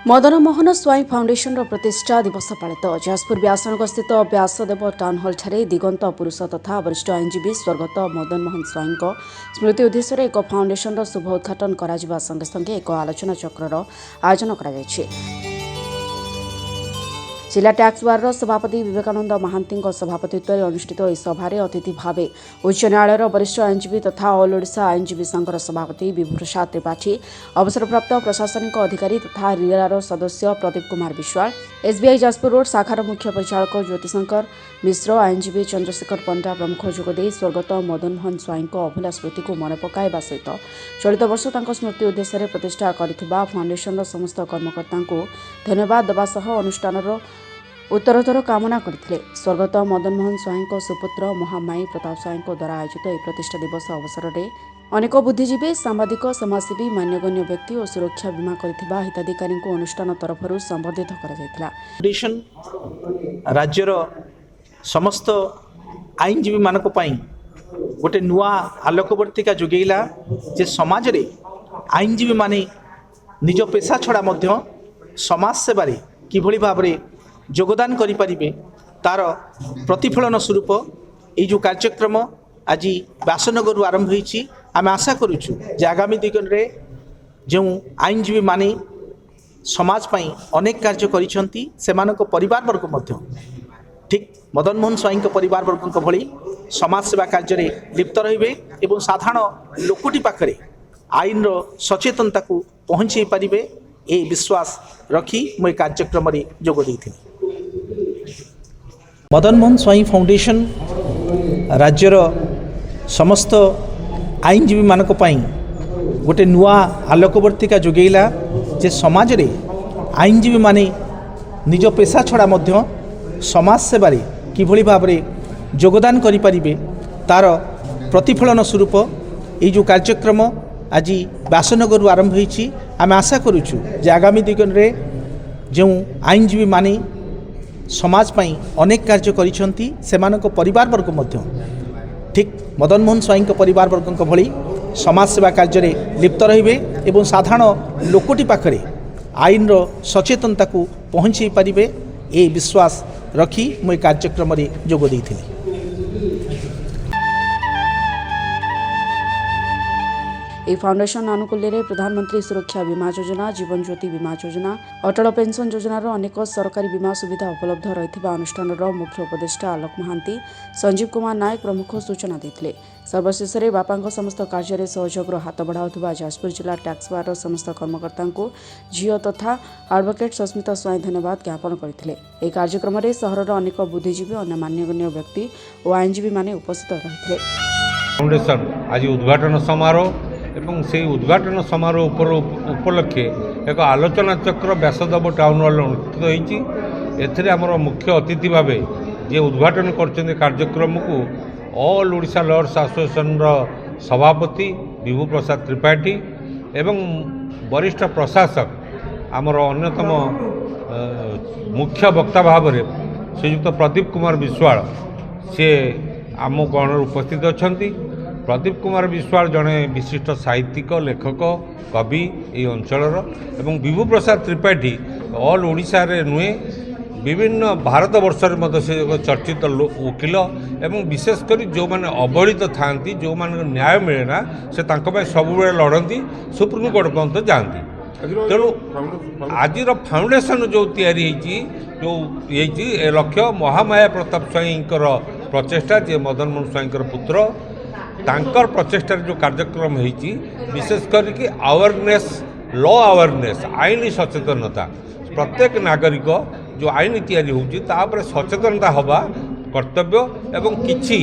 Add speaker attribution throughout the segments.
Speaker 1: मदन मोहन स्वाई foundation प्रतिष्ठा दिवस पालित जाजपुर व्यासनगर स्थित व्यासदेव टाउन हॉल ठारे दिगंत पुरुष तथा वरिष्ठ आईनजीवी स्वर्गत मदन मोहन स्वाई स्मृति उद्देश्य एक फाउंडेशन शुभ उद्घाटन करा संगे संगे एक आलोचना चक्र आयोजन करा जिला टैक्स बार सभापति विवेकानंद महांती सभापतित्व में अनुष्ठित इस सभार अतिथि भाव उच्च न्यायालय वरिष्ठ आईनजीवी तथा ऑल ओडिशा आईनजीवी संघर सभापति विभु प्रसाद त्रिपाठी अवसरप्राप्त प्रशासनिक अधिकारी तथा रिरार सदस्य प्रदीप कुमार विश्वाल एसबीआई जाजपुर रोड शाखार मुख्य परिचालक ज्योतिशंकर मिश्र आईनजीवी चंद्रशेखर पंडा प्रमुख जोगदे स्वर्गत मदन मोहन स्वाई अभूला स्मृति को मन पकाइबा सहित चलित वर्ष स्मृति उद्देश्य प्रतिष्ठा करथिबा फाउंडेशन समस्त कर्मकर्ता धन्यवाद देवा सह अनुष्ठान उत्तरोत्तर कामना करथिले। स्वर्गत मदन मोहन स्वाई सुपुत्र महामाई प्रताप स्वाई द्वारा आयोजित यह प्रतिष्ठा दिवस अवसर में अनेक बुद्धिजीवी सांबादिक समाजसेवी मान्यगण्य व्यक्ति और सुरक्षा बीमा करथिबा हिताधिकारी अनुष्ठान तरफ संबर्धित करा
Speaker 2: फाउंडेशन राज्यर समस्त आईनजीवी मानक पई गोटे नुआ आलोकवर्तिका जोगेला जे समाज रे आईनजीवी माने निज पेशा छड़ा मध्य समाज सेवारे किभली भाबरे योगदान करिपारिबे तार प्रतिफलन स्वरूप ये जो कार्यक्रम आज व्यासनगर आरंभ होईछि आम आशा करुछु जे आगामी दिन रे जो आईनजीवी माने समाज पई अनेक कार्य करिसंती सेमानक परिवार वर्ग मध्य ठीक मदन मोहन स्वाई परिवार वर्ग भली समाज सेवा कार्य रे लिप्त रहिबे एवं साधारण लोकटी पाखरे आईन रो सचेतनता को पहुँचे पारिबे ए विश्वास रखी मैं कार्यक्रम रे जोग देइथिनि। मदन मोहन स्वाई फाउंडेशन राज्यर समस्त आईनजीवी मानक पई गोटे नुआ आलोकवर्तिका जोगेला जे समाज रे आईनजीवी माने निज पेशा छड़ा मध्य समाज सेवारे किभली भाबरे योगदान करिपारिबे तार प्रतिफलन स्वरूप ये जो कार्यक्रम आज व्यासनगर आरंभ होईछि आम आशा करुछु जे आगामी दिन रे जो आईनजीवी माने समाज पई अनेक कार्य करिसंती सेमानक परिवार वर्ग मध्य ठीक मदन मोहन स्वाई परिवार वर्ग भली समाज सेवा कार्य रे लिप्त रहिबे एवं साधारण लोकटी पाखरे आईन रो सचेतनता को पहुँचे पारिबे ए विश्वास रखी मैं कार्यक्रम रे जोग देइथिनि।
Speaker 1: यह फाउंडेशन आनुकूल्य रे प्रधानमंत्री सुरक्षा बीमा योजना जीवन ज्योति बीमा योजना अटल पेंशन योजनार अनेक सरकारी बीमा सुविधा उपलब्ध रही अनुष्ठान मुख्य उपदेष्टा आलोक महांती संजीव कुमार नायक प्रमुख सूचना देते। सर्वशेष में बापा समस्त कार्य सहयोग हाथ बढ़ाऊा जाजपुर जिला टैक्स बार समस्त कर्मकर्ता झील तथा एडवोकेट सस्मिता स्वाई धन्यवाद ज्ञापन करते। यह कार्यक्रम में सहर अनेक बुद्धिजीवी अन्य मान्यगण्य व्यक्ति और आईनजीवी माने उपस्थित रही।
Speaker 3: फाउंडेशन आज उद्घाटन समारोह एवं से उद्घाटन समारोह उपलक्षे एक आलोचना चक्र व्यासदेव टाउन हॉल अनुष्ठित होती। एथिरे आमर मुख्य अतिथि भावे जे उद्घाटन करछन्ते कार्यक्रम को ऑल ओडिशा लॉयर्स एसोसिएशन सभापति विभु प्रसाद त्रिपाठी एवं वरिष्ठ प्रशासक आमर अन्यतम मुख्य वक्ता भाव में श्रीयुक्त प्रदीप कुमार विश्वाल से आम गण उपस्थित अच्छा। प्रदीप कुमार विश्वाल जड़े विशिष्ट साहित्यिक लेखक कवि ये अंचलर एवं विभु प्रसाद त्रिपाठी ऑल ओडिशा रे नुहे विभिन्न भारत वर्ष में से चर्चित वकिल एवं विशेषकर जो मैंने अवहेलित था जो मैंने न्याय मिलेना से सब लड़ती सुप्रीम कोर्ट पर्यंत जाती। तेणु आज फाउंडेशन जो तैयारी जो ये लक्ष्य महामाया प्रताप स्वाई प्रचेषा जे मदन मोहन स्वाई पुत्र तांकर प्रचेष्टार जो कार्यक्रम होती विशेष करके अवेयरनेस लॉ अवेयरनेस आईन सचेतनता प्रत्येक नागरिक जो आईन तैयारी होती सचेतनता हवा कर्तव्य एवं किछि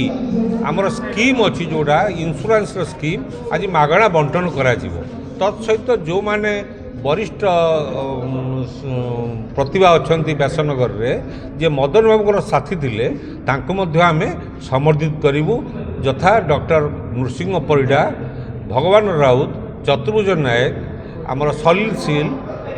Speaker 3: आमर स्कीम अच्छी जोड़ा इंश्योरेंस स्कीम आज मागणा बंटन करा तत्सहित जो माने वरिष्ठ प्रतिभा अच्छा व्यासनगर में जे मदन बाबूर साथी थिले तांको मध्य आमे समर्थित करूँ यथा डॉक्टर नृसिंह परिडा भगवान राउत चतुर्भुज नायक आमर सलील सील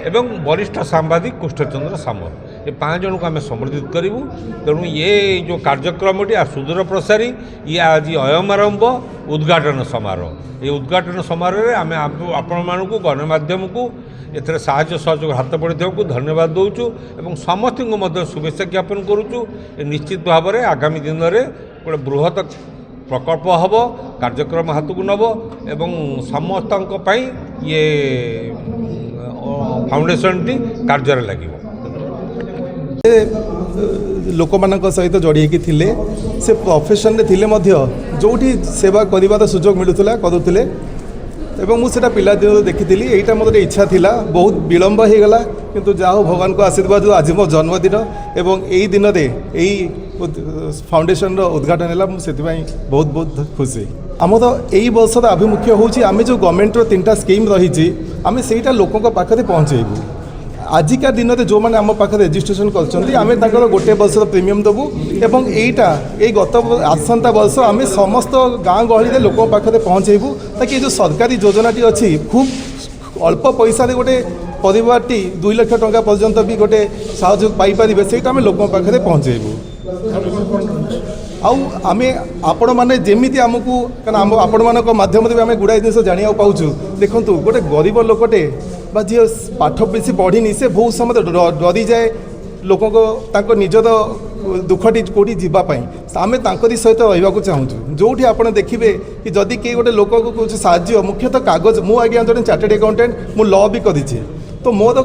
Speaker 3: एवं वरिष्ठ सांबादिक कृष्णचंद्र सामल ये 5 जन को आम समर्थित करूँ। तेणु ये जो कार्यक्रम सुदूर प्रसारी ये आज अयम आरंभ उद्घाटन समारोह ये उद्घाटन समारोह आम आपण मानू गणमाध्यम को एथरे साहाय्य सहयोग हाथ बढ़ी धन्यवाद दौचु एवं समस्त शुभेच्छा ज्ञापन करुचु। निश्चित भाव में आगामी दिन में गोटे बृहत प्रकल्प हम कार्यक्रम हाथ को नब एवं समस्त ये फाउंडेशन टी कार्य लगे
Speaker 4: लोक मान सहित जोड़ी थिले से प्रोफेशन रे थिले मध्य जोठी सेवा करिबार सुजोग मिलुतला करूले एवं मुझे पिला दिन देखी यहीटा मोर इच्छा थिला बहुत विलम्ब हो गला किंतु जाओ भगवान को आशीर्वाद आज मो जन्मदिन एवं यही दिन में यही फाउंडेशन उद्घाटन है मुझे बहुत बहुत खुशी आम तो यही वर्षर आभिमुख्य होमें जो गवर्नमेंट 3टा स्कीम रही आम से लोकों पाखे पहुँचेबू आजिका दिन में जो मैंने आम पाखे रेजिस्ट्रेशन कर गोटे वर्ष प्रीमियम देवु एवं यहीटा ये गत आसंता वर्ष आम समस्त गाँ गहली लोक पाखे पहुँचेबू ताकि जो सरकारी योजनाटी अच्छी खूब अल्प पैसा गोटे परिवारटी 2 लाख टंका पर्यंत भी गोटे साहय पाइपर से लोक पाखे पहुँचेबू आम आपण मैंने जमी आमको कारण आपण मान मध्यम आम गुड़ाए जिन जाना पाचु देखूँ गोटे गरीब लोकटे जी पाठ बेसी पढ़ी से बहुत समय डरी जाए लोक निजर दुखटी कौटी जावाई आम सहित रहा चाहूँ जो आप देखिए कि जदि कई गोटे लोक को साहाय्य मुख्यतः कागज मु आज्ञा जन चार्टेड अकाउंटेंट मु लॉ भी करी तो मोर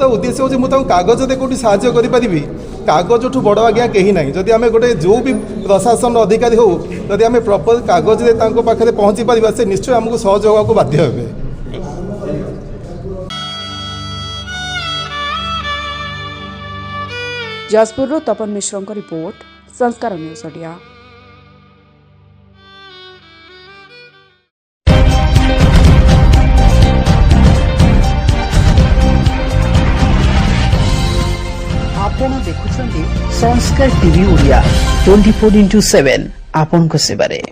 Speaker 4: उद्देश्य हूँ मुझे कागज दे कौटी साहाय्य करी कागज ठू बड़ आज्ञा कहीं ना जदि आम गोटे जो भी प्रशासन अधिकारी हो जदि आम प्रॉपर कागज दे पाखे पहुँची पार से निश्चय आमको सहज होगा को बाध्य हे।
Speaker 1: जाजपुर तपन मिश्र रिपोर्ट संस्कार न्यूज ओडिया।
Speaker 5: आपण देखुछंती संस्कार टीवी ओडिया 24x7 आपन को सेवारे।